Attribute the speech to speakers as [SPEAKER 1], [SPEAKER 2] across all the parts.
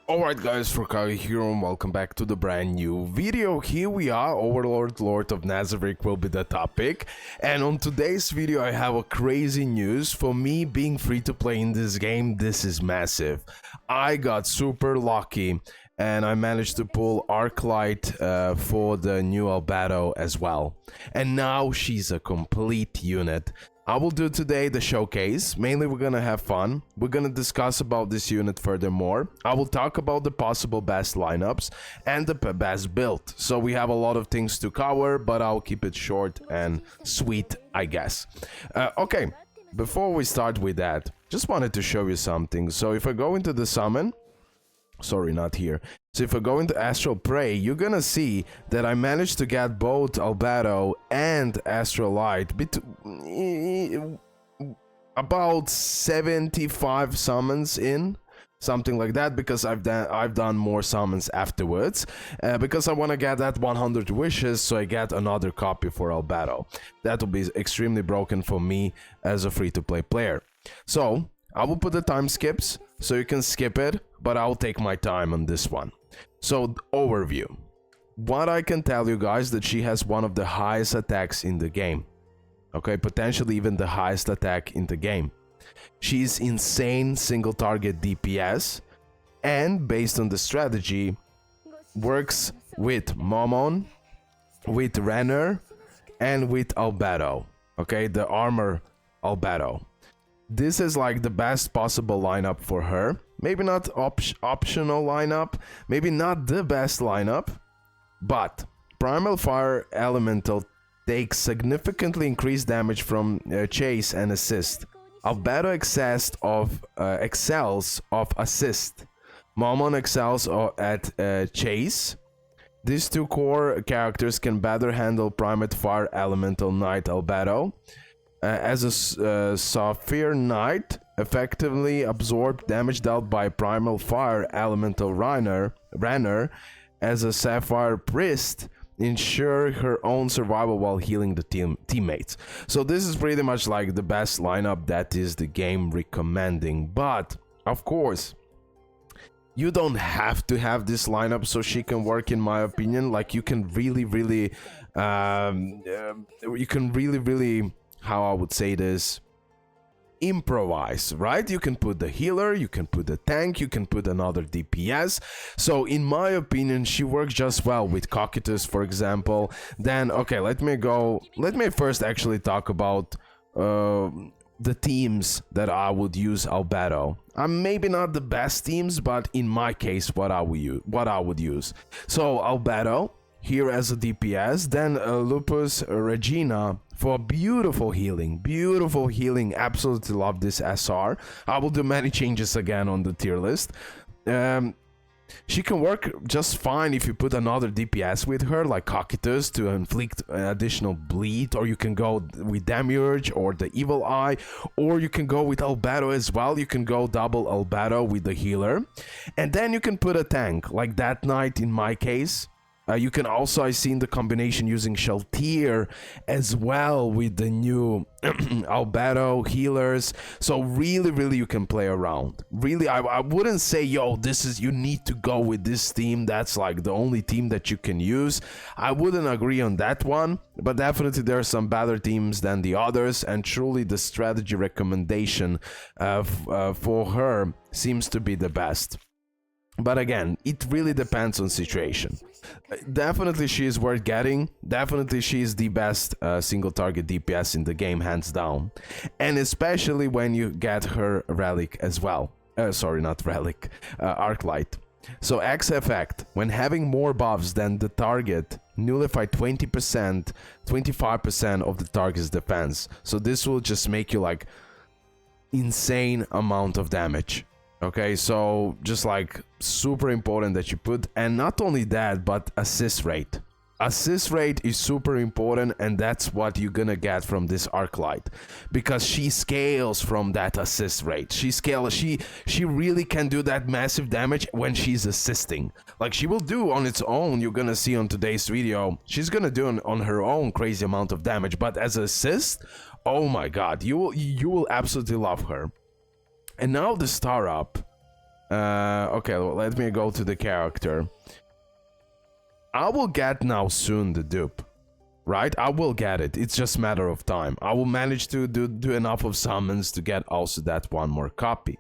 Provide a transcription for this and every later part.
[SPEAKER 1] Alright guys, RoKage here and welcome back to the brand new video. Here we are, Overlord Lord of Nazarick will be the topic. And on today's video I have a crazy news. For me, being free to play in this game, this is massive. I got super lucky and I managed to pull Arclight for the new Albedo as well. And now she's a complete unit. I will do today the showcase. Mainly we're gonna have fun. We're gonna discuss about this unit furthermore. I will talk about the possible best lineups and the best build. So we have a lot of things to cover, but I'll keep it short and sweet, I guess. Okay, before we start with that, just wanted to show you something. So if I go into the summon, sorry, not here. So if I go into Astral Prey, you're gonna see that I managed to get both Albedo and Astral Light about 75 summons in, something like that, because I've done more summons afterwards, because I want to get that 100 wishes, so I get another copy for Albedo. That will be extremely broken for me as a free-to-play player. So I will put the time skips, so you can skip it, but I'll take my time on this one. So, overview. What I can tell you guys, that she has one of the highest attacks in the game. Okay, potentially even the highest attack in the game. She's insane single target DPS, and based on the strategy, works with Momon, with Renner, and with Albedo. Okay, the armor Albedo. This is like the best possible lineup for her. Maybe not optional lineup, maybe not the best lineup, but Primal Fire Elemental takes significantly increased damage from chase and assist. Albedo excels of assist. Momon excels at chase. These two core characters can better handle Primal Fire Elemental Knight Albedo. As a Sapphire Knight, effectively absorb damage dealt by Primal Fire Elemental Renner. As a Sapphire Priest, ensure her own survival while healing the teammates. So this is pretty much like the best lineup that is the game recommending. But, of course, you don't have to have this lineup so she can work, in my opinion. Like, you can really, how I would say this, improvise, right? You can put the healer, you can put the tank, you can put another DPS. So in my opinion, she works just well with Cocytus, for example. Then, okay, let me first actually talk about the teams that I would use Albedo. Maybe not the best teams, but in my case, what I would use. So Albedo here as a DPS, then Lupus Regina for beautiful healing, absolutely love this SR. I will do many changes again on the tier list. She can work just fine if you put another DPS with her, like Cocytus, to inflict additional bleed, or you can go with Demiurge or the Evil Eye, or you can go with Albedo as well. You can go double Albedo with the healer, and then you can put a tank, like that Knight in my case. You can also, I've seen the combination using Sheltier as well with the new Albedo healers. So really you can play around. Really, I wouldn't say, yo, you need to go with this team. That's like the only team that you can use. I wouldn't agree on that one, but definitely there are some better teams than the others. And truly the strategy recommendation for her seems to be the best. But again, it really depends on situation. Definitely she is worth getting. Definitely she is the best single target DPS in the game, hands down. And especially when you get her Relic as well. Sorry, not Relic. Arclight. So X effect, when having more buffs than the target, nullify 20%, 25% of the target's defense. So this will just make you like insane amount of damage. Okay, so just like super important that you put, and not only that, but assist rate. Assist rate is super important, and that's what you're gonna get from this Arclight, because she scales from that assist rate. She really can do that massive damage when she's assisting. Like she will do on its own, you're gonna see on today's video, she's gonna do on her own crazy amount of damage, but as assist, oh my god, you will absolutely love her. And now the star up. Okay, well, let me go to the character. I will get now soon the dupe, right? I will get it. It's just a matter of time. I will manage to do enough of summons to get also that one more copy.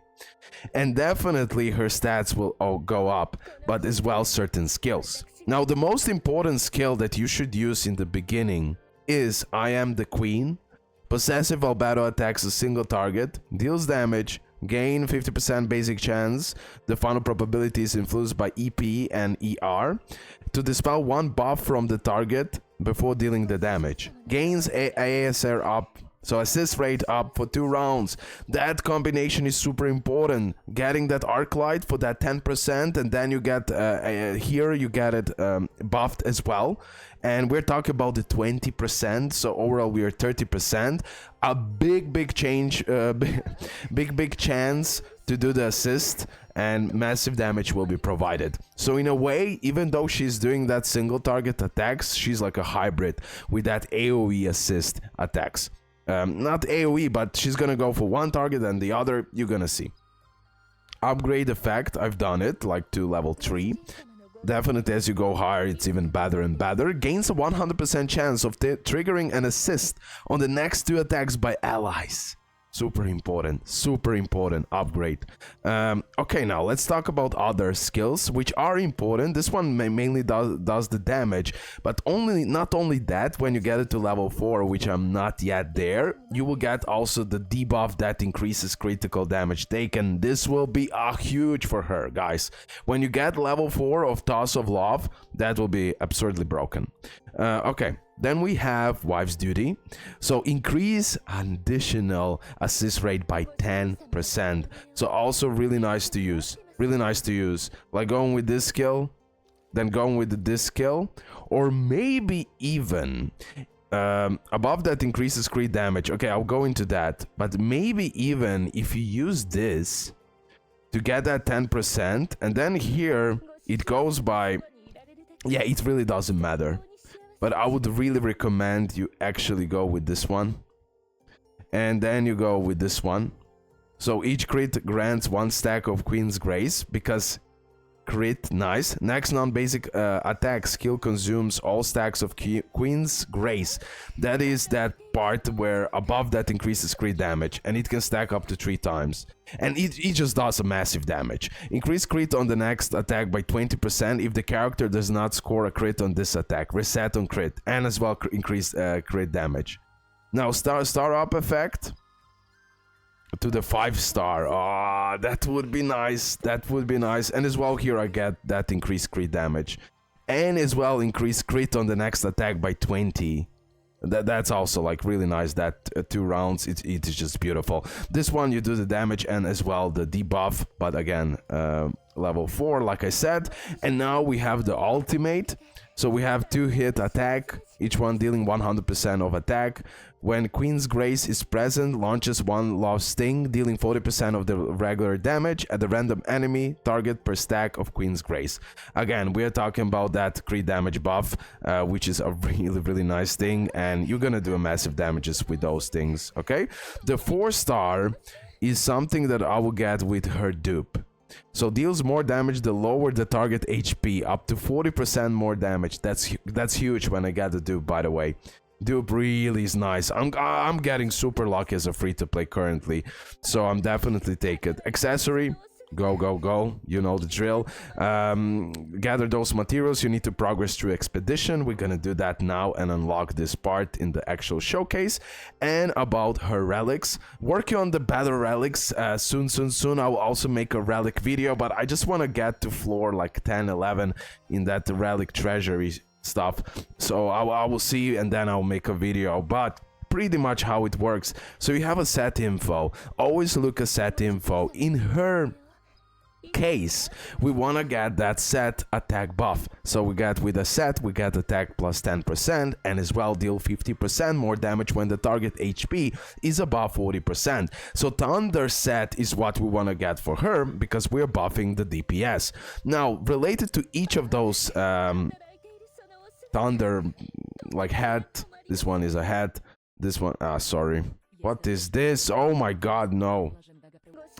[SPEAKER 1] And definitely her stats will all go up, but as well certain skills. Now, the most important skill that you should use in the beginning is I Am the Queen. Possessive Albedo attacks a single target, deals damage, gain 50% basic chance. The final probability is influenced by EP and ER. To dispel one buff from the target before dealing the damage. Gains ASR up, so assist rate up for 2 rounds. That combination is super important. Getting that Arclight for that 10%, and then you get here you get it buffed as well. And we're talking about the 20%, so overall we are 30%. A big change, big chance to do the assist, and massive damage will be provided. So in a way, even though she's doing that single target attacks, she's like a hybrid with that AoE assist attacks. Not AoE, but she's gonna go for one target and the other, you're gonna see. Upgrade effect, I've done it, like to level 3. Definitely as you go higher, it's even better and better. Gains a 100% chance of triggering an assist on the next 2 attacks by allies. Super important upgrade. Okay, now let's talk about other skills which are important. This one mainly does the damage, but not only that, when you get it to level 4, which I'm not yet there, you will get also the debuff that increases critical damage taken. This will be huge for her, guys. When you get level 4 of Toss of Love, that will be absurdly broken. Okay. Then we have Wife's Duty. So increase additional assist rate by 10%. So also really nice to use. Really nice to use. Like going with this skill, then going with this skill. Or maybe even above that increases crit damage. Okay, I'll go into that. But maybe even if you use this to get that 10%. And then here it goes by... Yeah, it really doesn't matter. But I would really recommend you actually go with this one. And then you go with this one. So each crit grants 1 stack of Queen's Grace, because crit, nice. Next non-basic attack skill consumes all stacks of Queen's Grace. That is that part where above that increases crit damage, and it can stack up to 3 times. And it just does a massive damage. Increase crit on the next attack by 20% if the character does not score a crit on this attack. Reset on crit, and as well increase crit damage. Now star up effect to the 5-star. Ah, that would be nice. That would be nice. And as well here I get that increased crit damage, and as well increased crit on the next attack by 20. That's also like really nice. That 2 rounds, it is just beautiful. This one you do the damage and as well the debuff, but again level 4 like I said. And now we have the ultimate. So we have 2-hit attack, each one dealing 100% of attack. When Queen's Grace is present, launches 1 Love Sting, dealing 40% of the regular damage at the random enemy target per stack of Queen's Grace. Again, we are talking about that crit damage buff, which is a really nice thing, and you're gonna do a massive damages with those things, okay? The 4-star is something that I will get with her dupe. So deals more damage the lower the target HP, up to 40% more damage. That's huge when I get the dupe, by the way. Dupe really is nice. I'm getting super lucky as a free-to-play currently, so I'm definitely taking it. Accessory, go, you know the drill. Gather those materials. You need to progress through expedition. We're gonna do that now and unlock this part in the actual showcase. And about her relics, working on the better relics. Soon I will also make a relic video, but I just want to get to floor like 10 11 in that relic treasury stuff. So I will see, and then I'll make a video. But pretty much how it works. So you have a set info. Always look at set info. In her case, we want to get that set attack buff. So we get with a set, we get attack plus 10%, and as well deal 50% more damage when the target HP is above 40%. So Thunder set is what we want to get for her, because we're buffing the DPS. Now, related to each of those Thunder, like hat, this one is a hat, this one, sorry. What is this? Oh my god, no.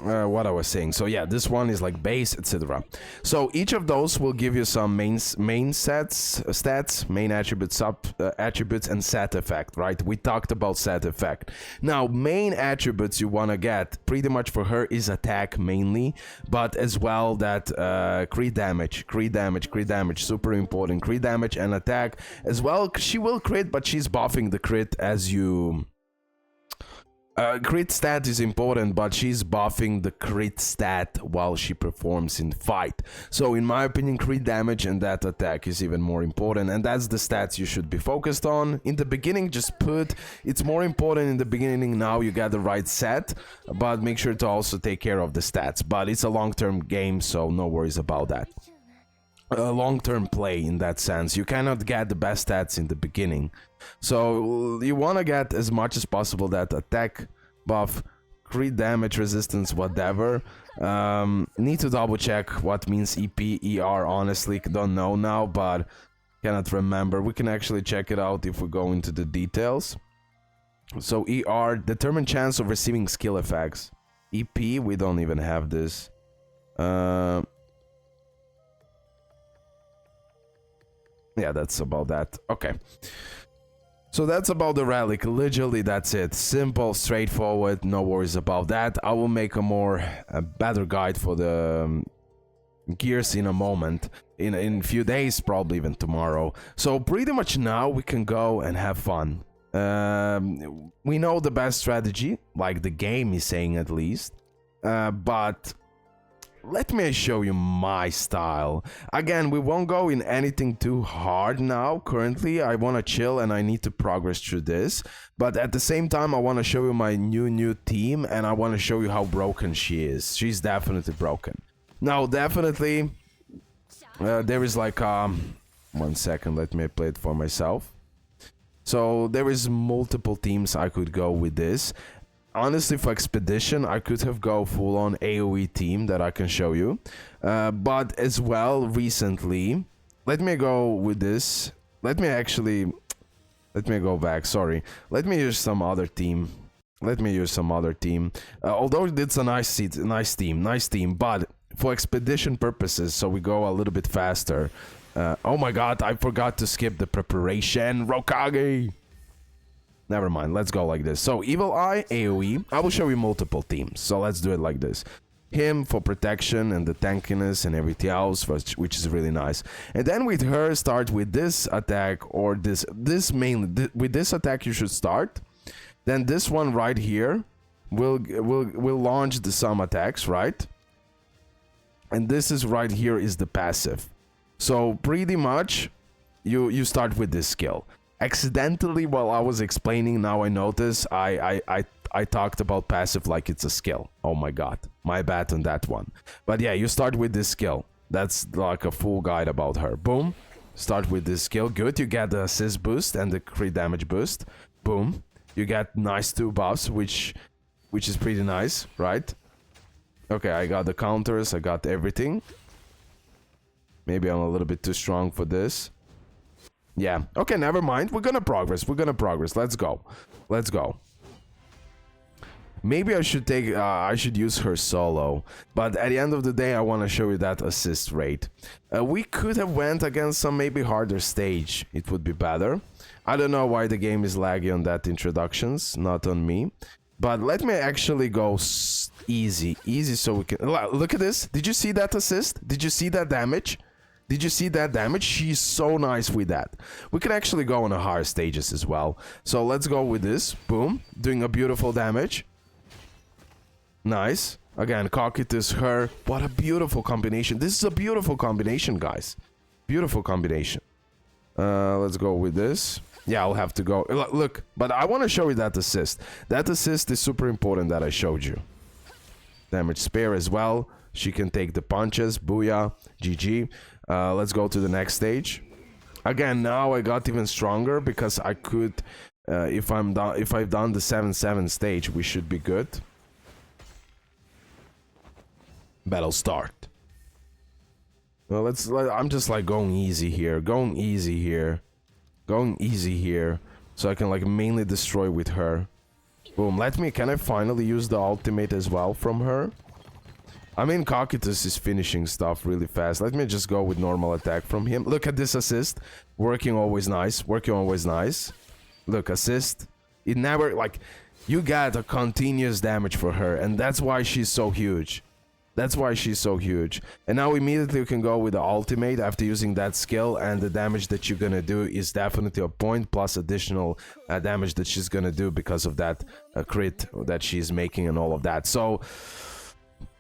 [SPEAKER 1] what I was saying. So yeah, this one is like base, etc. So each of those will give you some main stats, main attributes, sub attributes, and set effect. Right? We talked about set effect. Now, main attributes you wanna get pretty much for her is attack mainly, but as well that crit damage, super important. Crit damage and attack as well. She will crit, but she's buffing the crit as you. Crit stat is important, but she's buffing the crit stat while she performs in fight. So in my opinion, crit damage and that attack is even more important, and that's the stats you should be focused on. In the beginning, just put, it's more important in the beginning, now you got the right set, but make sure to also take care of the stats. But it's a long-term game, so no worries about that. A long-term play in that sense. You cannot get the best stats in the beginning. So you want to get as much as possible that attack buff, crit damage, resistance, whatever. Need to double check what means EP, ER, honestly, don't know now, but cannot remember. We can actually check it out if we go into the details. So ER, determined chance of receiving skill effects. EP, we don't even have this. Yeah, that's about that. Okay. So that's about the relic. Literally, that's it. Simple, straightforward, no worries about that. I will make a better guide for the gears in a moment. In a few days, probably even tomorrow. So pretty much now we can go and have fun. We know the best strategy, like the game is saying at least. But let me show you my style. Again, we won't go in anything too hard now. Currently, I want to chill and I need to progress through this. But at the same time, I want to show you my new team, and I want to show you how broken she is. She's definitely broken. Now, definitely, there is like, 1 second, let me play it for myself. So, there is multiple teams I could go with this. Honestly, for Expedition, I could have go full-on AoE team that I can show you. But as well, recently, let me go with this. Let me go back, sorry. Let me use some other team. Although it's a nice team, but for Expedition purposes, so we go a little bit faster. Oh my god, I forgot to skip the preparation. RoKage! Never mind, let's go like this. So, Evil Eye, AoE. I will show you multiple teams, so let's do it like this. Him for protection and the tankiness and everything else, which is really nice. And then with her, start with this attack, or this mainly. With this attack, you should start. Then this one right here will launch the some attacks, right? And this is right here is the passive. So, pretty much, you start with this skill. Accidentally, while I was explaining, now I notice I talked about passive like it's a skill. Oh my god, my bad on that one. But yeah, you start with this skill. That's like a full guide about her. Boom, start with this skill. Good, you get the assist boost and the crit damage boost. Boom, you get nice 2 buffs, which is pretty nice, right? Okay, I got the counters, I got everything. Maybe I'm a little bit too strong for this. Yeah, okay, never mind. We're gonna progress. Let's go. Maybe I should use her solo. But at the end of the day, I want to show you that assist rate. We could have went against some maybe harder stage. It would be better. I don't know why the game is laggy on that introductions. Not on me. But let me actually go easy so we can... Look at this. Did you see that assist? Did you see that damage? She's so nice with that. We can actually go on the higher stages as well. So let's go with this. Boom. Doing a beautiful damage. Nice. Again, Cocytus, her. What a beautiful combination. This is a beautiful combination, guys. Beautiful combination. Let's go with this. Yeah, I'll have to go. Look, but I want to show you that assist. That assist is super important that I showed you. Damage spare as well. She can take the punches. Booyah. GG. Let's go to the next stage. Again, now I got even stronger because I could, if I've done the 7-7 stage, we should be good. Battle start. Well, I'm just like going easy here, so I can like mainly destroy with her. Boom. Can I finally use the ultimate as well from her? I mean, Cocytus is finishing stuff really fast. Let me just go with normal attack from him. Look at this assist. Working always nice. Working always nice. Look, assist. It never, like, you got a continuous damage for her. And that's why she's so huge. That's why she's so huge. And now immediately you can go with the ultimate after using that skill. And the damage that you're gonna do is definitely a point. Plus additional damage that she's gonna do because of that crit that she's making and all of that. So...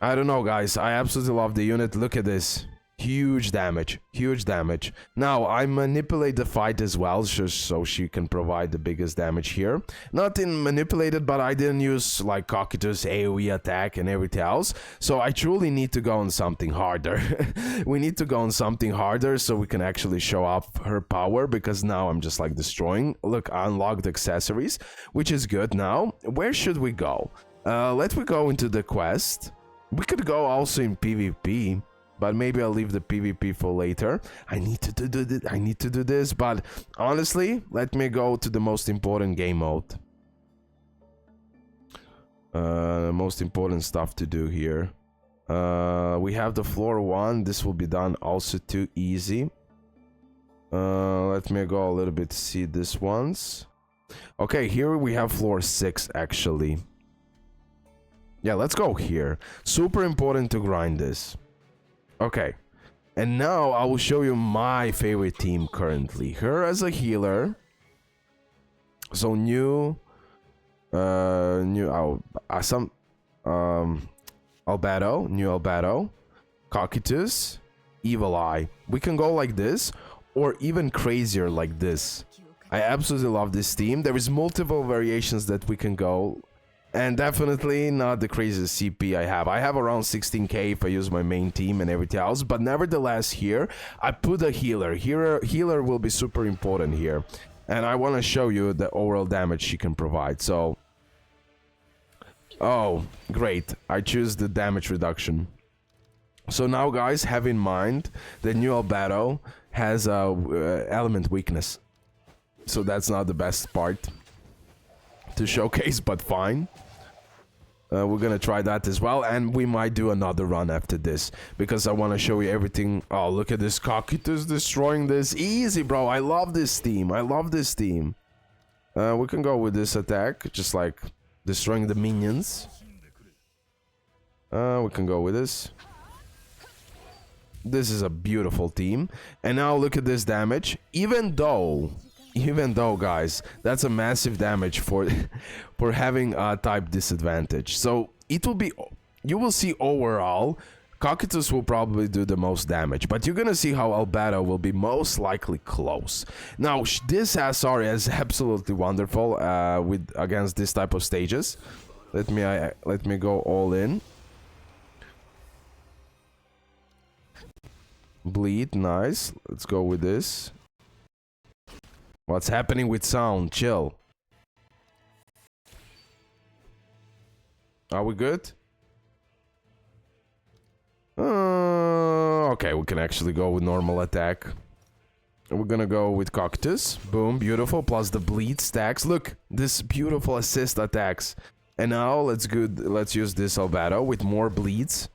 [SPEAKER 1] I don't know, guys. I absolutely love the unit. Look at this. Huge damage. Huge damage. Now, I manipulate the fight as well, just so she can provide the biggest damage here. Not in manipulated, but I didn't use, like, Cocytus, AoE attack, and everything else. So I truly need to go on something harder. We need to go on something harder so we can actually show off her power, because now I'm just, like, destroying. Look, I unlocked accessories, which is good now. Where should we go? Let me go into the quest. We could go also in PvP, but maybe I'll leave the PvP for later. I need to do this. I need to do this, but honestly, let me go to the most important game mode. Most important stuff to do here. We have the floor 1. This will be done also too easy. Let me go a little bit to see this ones. Okay, here we have floor 6 actually. Yeah, let's go here. Super important to grind this. Okay. And now I will show you my favorite team currently. Her as a healer. So Albedo, new Albedo, Cocytus, Evil Eye. We can go like this, or even crazier like this. I absolutely love this team. There is multiple variations that we can go. And definitely not the craziest CP I have. I have around 16k if I use my main team and everything else. But nevertheless here, I put a healer. Healer will be super important here. And I want to show you the overall damage she can provide. So... oh, great. I choose the damage reduction. So now guys, have in mind that new Albedo has a element weakness. So that's not the best part to showcase, but fine. We're gonna try that as well, and we might do another run after this because I want to show you everything. Oh, look at this Cocytus destroying this. Easy, bro. I love this team. I love this team. We can go with this attack, just like destroying the minions. We can go with this. This is a beautiful team. And now look at this damage. Even though guys, that's a massive damage for having a type disadvantage. So it will be, you will see overall Cocytus will probably do the most damage, but you're gonna see how Albedo will be most likely close. Now this SR is absolutely wonderful against this type of stages. Let me go all in. Bleed, nice. Let's go with this. What's happening with sound? Chill. Are we good? Okay, we can actually go with normal attack. We're gonna go with Cocytus. Boom, beautiful. Plus the bleed stacks. Look, this beautiful assist attacks. And now let's use this Albedo with more bleeds.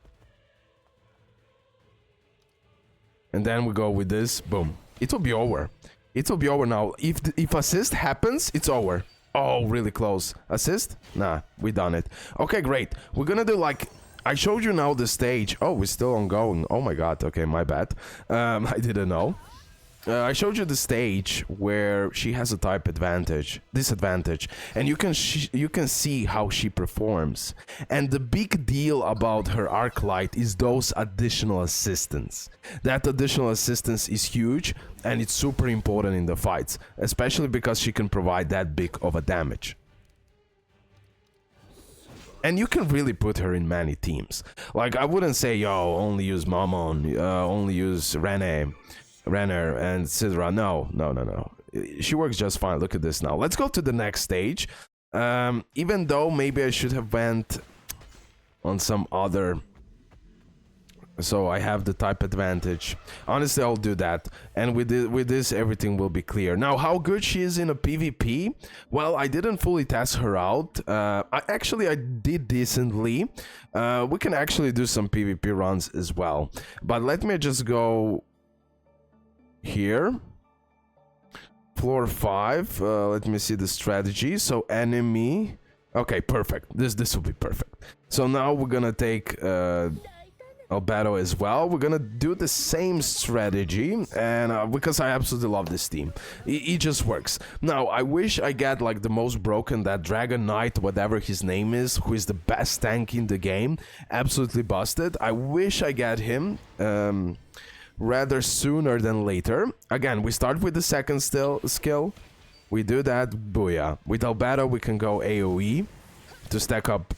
[SPEAKER 1] And then we go with this. Boom. It will be over. It will be over now. If assist happens, it's over. Oh, really close. Assist? Nah, we done it. Okay, great. We're gonna do like... I showed you now the stage. Oh, we're still ongoing. Oh my god. Okay, my bad. I didn't know. I showed you the stage where she has a type disadvantage, and you can see how she performs. And the big deal about her Arclight is those additional assistance. That additional assistance is huge, and it's super important in the fights, especially because she can provide that big of a damage. And you can really put her in many teams. Like, I wouldn't say, yo, only use Mammon, only use Renner and Sidra. No. She works just fine. Look at this now. Let's go to the next stage. Even though maybe I should have went on some other So I have the type advantage. Honestly, I'll do that. And with this, everything will be clear. Now, how good she is in a PvP? Well, I didn't fully test her out. I did decently. We can actually do some PvP runs as well. But let me just go here. Floor 5. Let me see the strategy. So enemy. Okay, perfect. This will be perfect. So now we're gonna take Albedo as well. We're gonna do the same strategy, and because I absolutely love this team, it just works. Now I wish I get like the most broken, that Dragon Knight, whatever his name is, who is the best tank in the game, absolutely busted. I wish I get him rather sooner than later. Again, we start with the second skill. We do that, booyah. With Albedo we can go AoE to stack up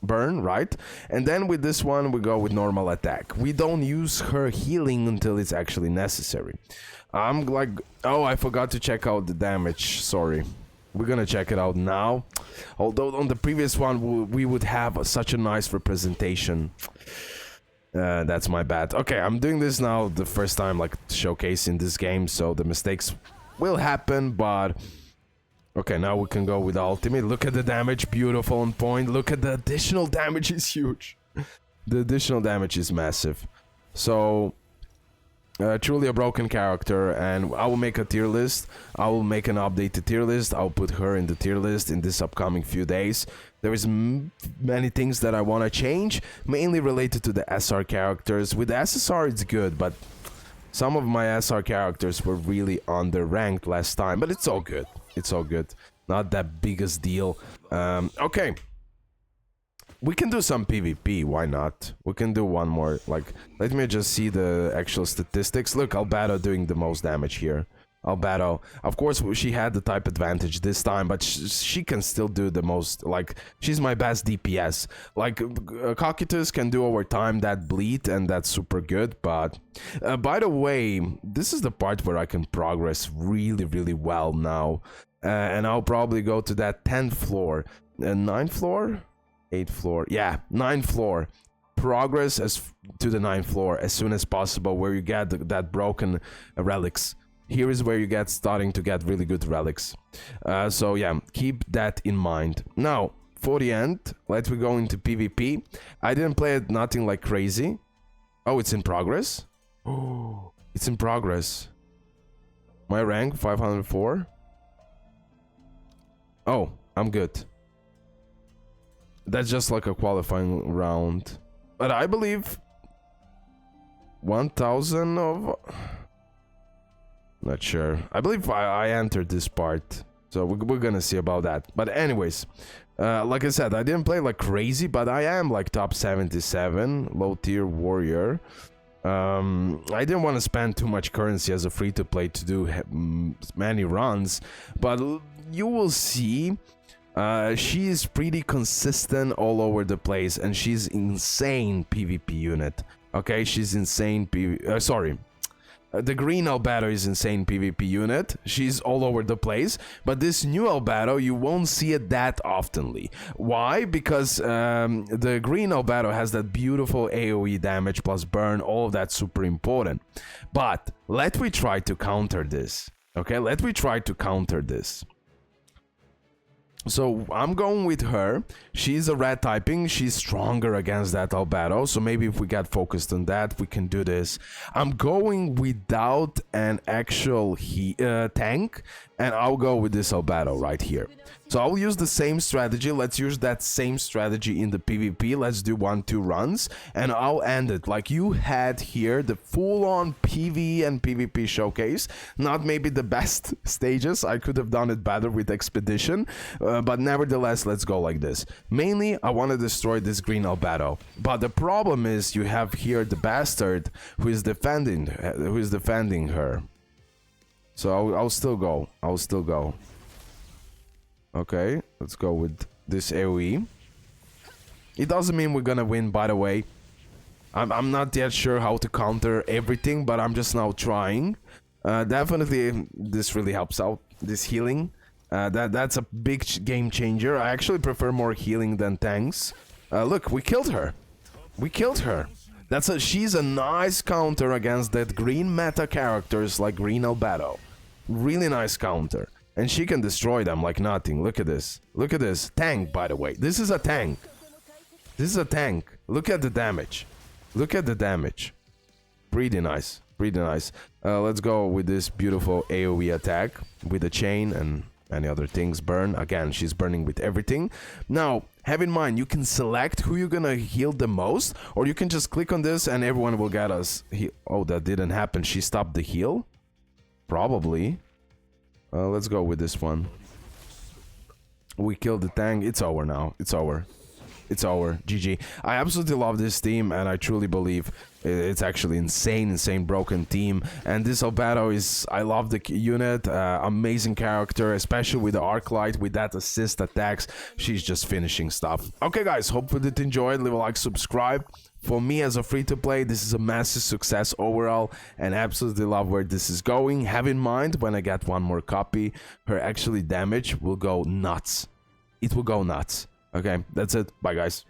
[SPEAKER 1] burn, right? And then with this one we go with normal attack. We don't use her healing until it's actually necessary. I'm like, oh, I forgot to check out the damage, sorry. We're gonna check it out now. Although on the previous one we would have such a nice representation. That's my bad. Okay, I'm doing this now the first time like showcasing this game, so the mistakes will happen, but okay, now we can go with ultimate. Look at the damage, beautiful on point. Look at the additional damage, is huge. The additional damage is massive. So truly a broken character, and I will make a tier list. I will make an updated tier list. I'll put her in the tier list in this upcoming few days. There is many things that I want to change, mainly related to the SR characters. With the SSR it's good, but some of my SR characters were really underranked last time, but it's all good. It's all good. Not that biggest deal. Okay. We can do some PvP, why not? We can do one more, like, let me just see the actual statistics. Look, Albedo doing the most damage here. Albedo, of course, she had the type advantage this time, but she can still do the most, like, she's my best DPS. Like, Cocytus can do over time that bleed, and that's super good, but... by the way, this is the part where I can progress really, really well now. And I'll probably go to that 10th floor. 9th floor? 8th floor. Yeah, 9th floor. Progress to the 9th floor as soon as possible, where you get that broken relics. Here is where you starting to get really good relics. So yeah, keep that in mind. Now, for the end, let's go into PvP. I didn't play it nothing like crazy. Oh, it's in progress? Oh, it's in progress. My rank, 504. Oh, I'm good. That's just like a qualifying round. But I believe 1000 of... Not sure. I believe I entered this part. So we're gonna see about that. But anyways, like I said, I didn't play like crazy, but I am like top 77, low tier warrior. I didn't want to spend too much currency as a free-to-play to do many runs, but you will see she is pretty consistent all over the place, and she's insane PvP unit. Okay, she's insane sorry. The green Albedo is insane PvP unit. She's all over the place. But this new Albedo, you won't see it that oftenly. Why? Because the green Albedo has that beautiful AoE damage plus burn. All of that's super important. But let me try to counter this. Okay, let me try to counter this. So I'm going with her. She's a red typing. She's stronger against that Albedo. So maybe if we get focused on that, we can do this. I'm going without an actual tank. And I'll go with this Albedo right here. So I'll use the same strategy. Let's use that same strategy in the PvP. Let's do 1-2 runs. And I'll end it. Like you had here, the full-on PvE and PvP showcase. Not maybe the best stages. I could have done it better with Expedition. But nevertheless, let's go like this. Mainly, I want to destroy this green Albedo. But the problem is you have here the bastard who is defending her. So I'll still go. I'll still go. Okay, let's go with this AoE. It doesn't mean we're gonna win, by the way. I'm not yet sure how to counter everything, but I'm just now trying. Definitely, this really helps out. This healing. That's a big game changer. I actually prefer more healing than tanks. Look, we killed her. We killed her. She's a nice counter against that green meta characters like Green Albedo. Really nice counter. And she can destroy them like nothing. Look at this. Look at this. Tank, by the way. This is a tank. This is a tank. Look at the damage. Look at the damage. Pretty nice. Pretty nice. Let's go with this beautiful AoE attack with the chain and any other things burn. Again, she's burning with everything. Now, have in mind, you can select who you're gonna heal the most, or you can just click on this and everyone will get us. Oh, that didn't happen. She stopped the heal? Probably. Let's go with this one. We killed the tank. It's over now. It's over. It's over. GG. I absolutely love this team, and I truly believe it's actually insane broken team. And this Albedo is... I love the unit. Amazing character, especially with the Arclight, with that assist attacks. She's just finishing stuff. Okay, guys. Hope you did enjoy it. Leave a like, subscribe. For me, as a free-to-play, this is a massive success overall, and absolutely love where this is going. Have in mind, when I get one more copy, her actually damage will go nuts. It will go nuts. Okay, that's it. Bye, guys.